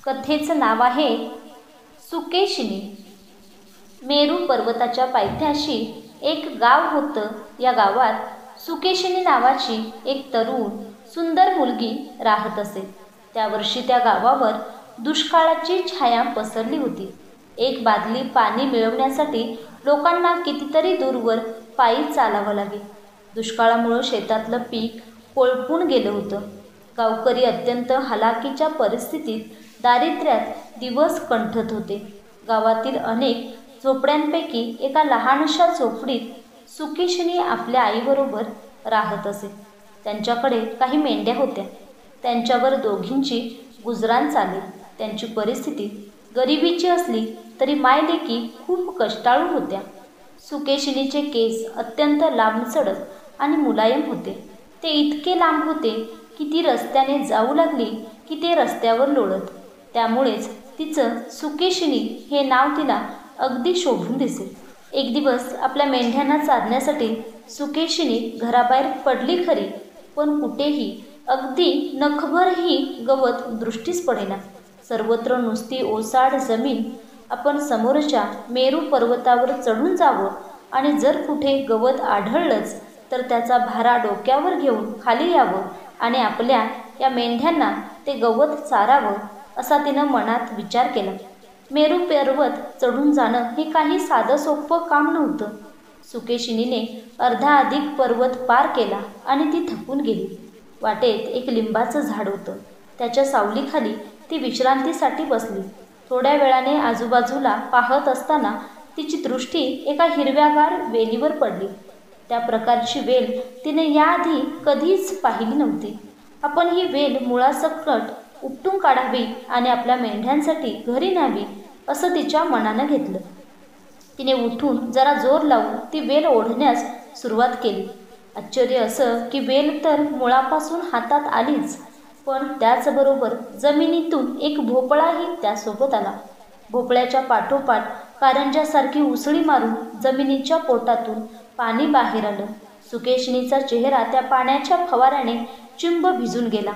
कथेचं नाव आहे सुकेशिनी. मेरू पर्वताच्या पायथ्याशी एक गाव होतं. या गावात सुकेशिनी नावाची एक तरुण सुंदर मुलगी राहत असे. त्या वर्षी त्या गावावर दुष्काळाची छाया पसरली होती. एक बादली पाणी मिळवण्यासाठी लोकांना कितीतरी दूरवर पायी चालावं लागे. दुष्काळामुळं शेतातलं पीक कोळपून गेलं होतं. गावकरी अत्यंत हलाखीच्या परिस्थितीत दारिद्र्यात दिवस कंठत होते. गावातील अनेक झोपड्यांपैकी एका लहानशा झोपडीत सुकेशिनी आपल्या आईबरोबर राहत असे. त्यांच्याकडे काही मेंढ्या होत्या. त्यांच्यावर दोघींची गुजराण चाले. त्यांची परिस्थिती गरिबीची असली तरी मायलेकी खूप कष्टाळू होत्या. सुकेशिनीचे केस अत्यंत लांबसडक आणि मुलायम होते. ते इतके लांब होते की ती रस्त्याने जाऊ लागली की ते रस्त्यावर लोळत. त्यामुळेच तिचं सुकेशिनी हे नाव तिला अगदी शोभून दिसे. एक दिवस आपल्या मेंढ्यांना चारण्यासाठी सुकेशिनी घराबाहेर पडली खरी, पण कुठेही अगदी नखभरही गवत दृष्टीस पडेना. सर्वत्र नुसती ओसाड जमीन. आपण समोरच्या मेरू पर्वतावर चढून जावं आणि जर कुठे गवत आढळलंच तर त्याचा भारा डोक्यावर घेऊन खाली यावं आणि आपल्या या मेंढ्यांना ते गवत चारावं असा तिनं मनात विचार केला. मेरू पर्वत चढून जाणं हे काही साधं सोपं काम नव्हतं. सुकेशिनीने अर्धा अधिक पर्वत पार केला आणि ती थकून गेली. वाटेत एक लिंबाचं झाड होतं. त्याच्या सावलीखाली ती विश्रांतीसाठी बसली. थोड्या वेळाने आजूबाजूला पाहत असताना तिची दृष्टी एका हिरव्यागार वेलीवर पडली. त्या प्रकारची वेल तिने याआधी कधीच पाहिली नव्हती. आपण ही वेल मुळासकट उपटून काढावी आणि आपल्या मेंढ्यांसाठी घरी न्यावी असं तिच्या मनानं घेतलं. तिने उठून जरा जोर लावून ती वेल ओढण्यास सुरुवात केली. आश्चर्य असं की वेल तर मुळापासून हातात आलीच, पण त्याचबरोबर जमिनीतून एक भोपळाही त्यासोबत आला. भोपळ्याच्या पाठोपाठ कारंजासारखी उसळी मारून जमिनीच्या पोटातून पाणी बाहेर आलं. सुकेशिनीचा चेहरा त्या पाण्याच्या फवाऱ्याने चिंब भिजून गेला.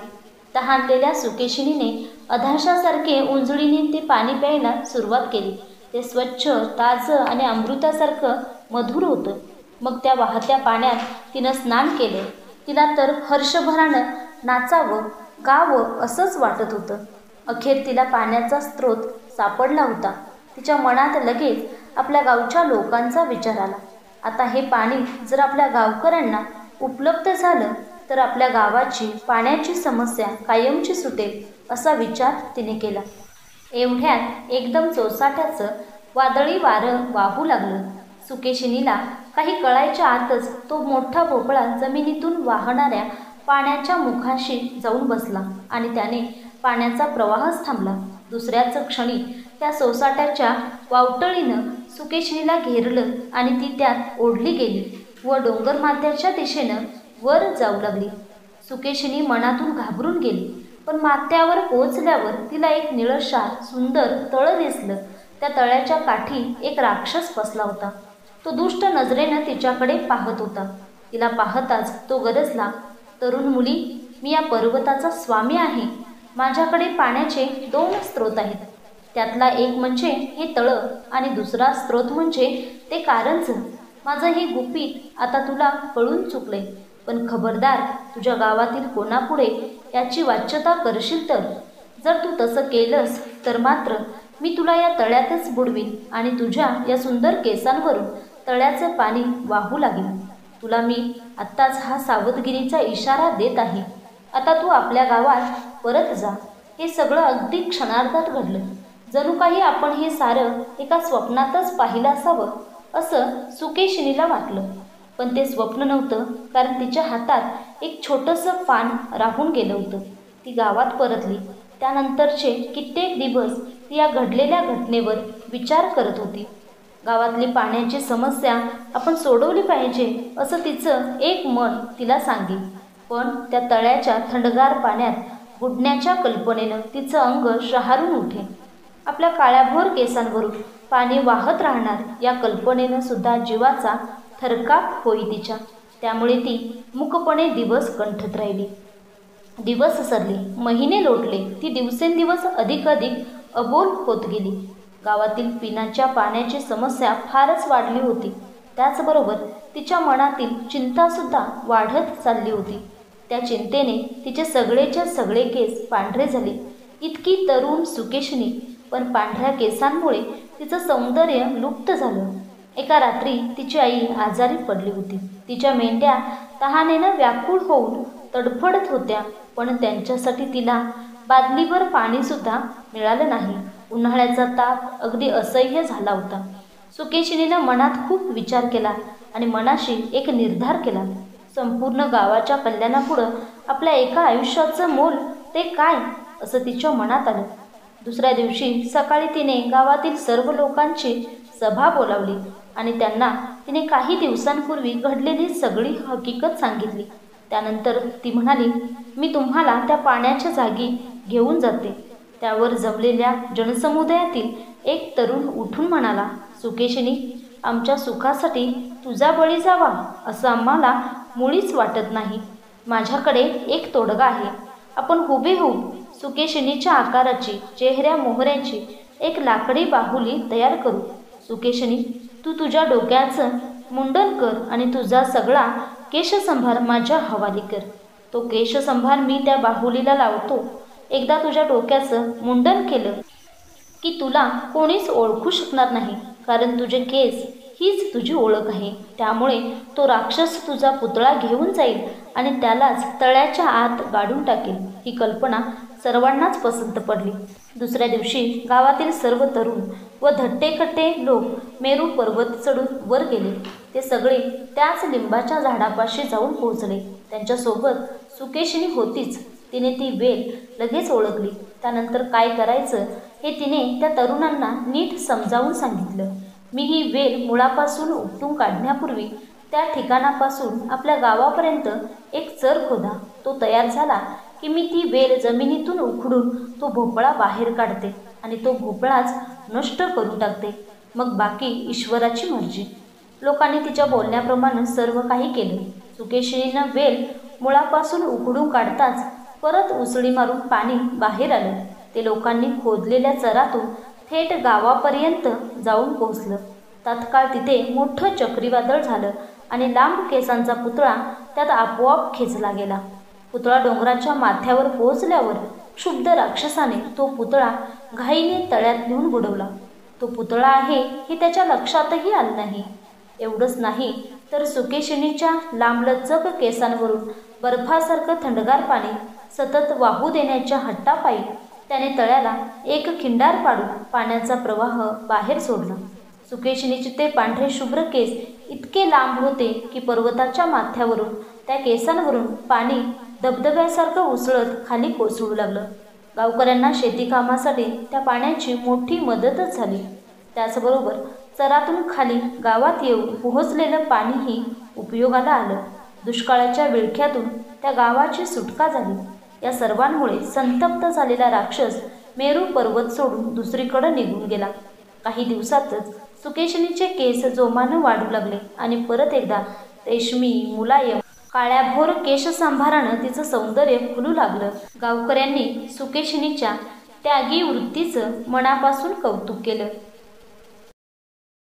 तहानलेल्या सुकेशिनीने अधाशासारखे उंजळीने ते पाणी प्यायला सुरुवात केली. ते स्वच्छ, ताजं आणि अमृतासारखं मधुर होतं. मग त्या वाहत्या पाण्यात तिनं स्नान केलं. तिला तर हर्षभरानं नाचावं, गावं असंच वाटत होतं. अखेर तिला पाण्याचा स्रोत सापडला होता. तिच्या मनात लगेच आपल्या गावच्या लोकांचा विचार आला. आता हे पाणी जर आपल्या गावकऱ्यांना उपलब्ध झालं तर आपल्या गावाची पाण्याची समस्या कायमची सुटेल असा विचार तिने केला. एवढ्यात एकदम सोसाट्याचं वादळी वारं वाहू लागलं. सुकेशिनीला काही कळायच्या आतच तो मोठा भोपळा जमिनीतून वाहणाऱ्या पाण्याच्या मुखाशी जाऊन बसला आणि त्याने पाण्याचा प्रवाहच थांबला. दुसऱ्याच क्षणी त्या सोसाट्याच्या वावटळीनं सुकेशिनीला घेरलं आणि ती त्यात ओढली गेली व डोंगरमाथ्याच्या दिशेनं वर जाऊ लागली. सुकेशिनी मनातून घाबरून गेली, पण माथ्यावर पोहोचल्यावर तिला एक निळशार सुंदर तळं दिसलं. त्या तळ्याच्या काठी एक राक्षस बसला होता. तो दुष्ट नजरेनं तिच्याकडे पाहत होता. तिला पाहताच तो गरजला, तरुण मुली, मी या पर्वताचा स्वामी आहे. माझ्याकडे पाण्याचे 2 स्रोत आहेत. त्यातला एक म्हणजे हे तळं आणि दुसरा स्रोत म्हणजे ते कारंजं. माझं हे गुपित आता तुला कळून चुकलंय, पण खबरदार, तुझ्या गावातील कोणापुढे याची वाच्यता करशील तर. जर तू तसं केलंस तर मात्र मी तुला या तळ्यातच बुडवीन आणि तुझ्या या सुंदर केसांवरून तळ्याचं पाणी वाहू लागेल. तुला मी आत्ताच हा सावधगिरीचा इशारा देत आहे. आता तू आपल्या गावात परत जा. हे सगळं अगदी क्षणार्धात घडलं. जणू काही आपण हे सारं एका स्वप्नातच पाहिलं असावं असं सुकेशिनीला वाटलं. पण ते स्वप्न नव्हतं, कारण तिच्या हातात एक छोटंसं पान राहून गेलं होतं. ती गावात परतली. त्यानंतरचे कित्येक दिवस ती या घडलेल्या घटनेवर विचार करत होती. गावातली पाण्याची समस्या आपण सोडवली पाहिजे असं तिचं एक मन तिला सांगे. पण त्या तळ्याच्या थंडगार पाण्यात बुडण्याच्या कल्पनेनं तिचं अंग शहारून उठे. आपल्या काळ्याभोर केसांवरून पाणी वाहत राहणार या कल्पनेनं सुद्धा जीवाचा थरकाप होई तिच्या. त्यामुळे ती मूकपणे दिवस कंठत राहिली. दिवस सरले, महिने लोटले. ती दिवसेंदिवस अधिक अबोल होत गेली. गावातील पिण्याच्या पाण्याची समस्या फारच वाढली होती. त्याचबरोबर तिच्या मनातील चिंतासुद्धा वाढत चालली होती. त्या चिंतेने तिचे सगळेच्या सगळे केस पांढरे झाले. इतकी तरुण सुकेशनी, पण पांढऱ्या केसांमुळे तिचं सौंदर्य लुप्त झालं. एका रात्री तिची आई आजारी पडली होती. तिच्या मेंढ्या तहानेनं व्याकुळ होऊन तडफडत होत्या, पण त्यांच्यासाठी तिला बादलीभर पाणीसुद्धा मिळालं नाही. उन्हाळ्याचा ताप अगदी असह्य झाला होता. सुकेशिनीनं मनात खूप विचार केला आणि मनाशी एक निर्धार केला. संपूर्ण गावाच्या कल्याणापुढं आपल्या एका आयुष्याचं मोल ते काय, असं तिच्या मनात आलं. दुसऱ्या दिवशी सकाळी तिने गावातील सर्व लोकांची सभा बोलावली आणि त्यांना तिने काही दिवसांपूर्वी घडलेली सगळी हकीकत सांगितली. त्यानंतर ती म्हणाली, मी तुम्हाला त्या पाण्याच्या जागी घेऊन जाते. त्यावर जमलेल्या जनसमुदायातील एक तरुण उठून म्हणाला, सुकेशिनी, आमच्या सुखासाठी तुझा बळी जावा असं आम्हाला मुळीच वाटत नाही. माझ्याकडे एक तोडगा आहे. आपण हुबेहूब सुकेशिनीच्या आकाराची, चेहऱ्या मोहऱ्याची एक लाकडी बाहुली तयार करू. सुकेशिनी, तू तुझ्या डोक्याचं मुंडन कर आणि तुझा सगळा केशसंभार माझ्या हवाली कर. तो केशसंभार मी त्या बाहुलीला लावतो. एकदा तुझ्या डोक्याचं मुंडन केलं की तुला कोणीच ओळखू शकणार नाही, कारण तुझे केस हीच तुझी ओळख आहे. त्यामुळे तो राक्षस तुझा पुतळा घेऊन जाईल आणि त्यालाच तळ्याच्या आत गाडून टाकेल. ही कल्पना सर्वांनाच पसंत पडली. दुसऱ्या दिवशी गावातील सर्व तरुण व धट्टेकट्टे लोक मेरू पर्वत चढून वर गेले. ते सगळे त्याच लिंबाच्या झाडापाशी जाऊन पोहोचले. त्यांच्यासोबत सुकेशिनी होतीच. तिने ती वेल लगेच ओळखली. त्यानंतर काय करायचं हे तिने त्या तरुणांना नीट समजावून सांगितलं. मी ही वेल मुळापासून उपटून काढण्यापूर्वी त्या ठिकाणापासून आपल्या गावापर्यंत एक चर खोदा. तो तयार झाला की मी ती वेल जमिनीतून उखडून तो भोपळा बाहेर काढते आणि तो भोपळाच नष्ट करून टाकते. मग बाकी ईश्वराची मर्जी. लोकांनी तिच्या बोलण्याप्रमाणे सर्व काही केलं. सुकेशिनीनं वेल मुळापासून उखडून काढताच परत उसळी मारून पाणी बाहेर आलं. ते लोकांनी खोदलेल्या चरातून थेट गावापर्यंत जाऊन पोहोचलं. तात्काळ तिथे मोठं चक्रीवादळ झालं आणि लांब केसांचा पुतळा त्यात आपोआप खेचला गेला. पुतळा डोंगराच्या माथ्यावर पोहोचल्यावर क्षुब्ध राक्षसाने तो पुतळा घाईने तळ्यात नेऊन बुडवला. तो पुतळा आहे हे त्याच्या लक्षातही आलं नाही. एवढंच नाही तर सुकेशिनीच्या लांबलचक केसांवरून बर्फासारखं थंडगार पाणी सतत वाहू देण्याच्या हट्टापायी त्याने तळ्याला एक खिंडार पाडून पाण्याचा प्रवाह बाहेर सोडला. सुकेशिनीचे ते पांढरे शुभ्र केस इतके लांब होते की पर्वताच्या माथ्यावरून त्या केसांवरून पाणी धबधब्यासारखं उसळत खाली कोसळू लागलं. गावकऱ्यांना शेतीकामासाठी त्या पाण्याची मोठी मदतच झाली. त्याचबरोबर चरातून खाली गावात येऊन पोहोचलेलं पाणीही उपयोगाला आलं. दुष्काळाच्या विळख्यातून त्या गावाची सुटका झाली. या सर्वांमुळे संतप्त झालेला राक्षस मेरू पर्वत सोडून दुसरीकडे निघून गेला. काही दिवसातच सुकेशिनीचे केस जोमानं वाढू लागले आणि परत एकदा रेशमी, मुलायम, काळ्याभोर केशसंभारानं तिचं सौंदर्य फुलू लागलं. गावकऱ्यांनी सुकेशिनीच्या त्यागी वृत्तीचं मनापासून कौतुक केलं.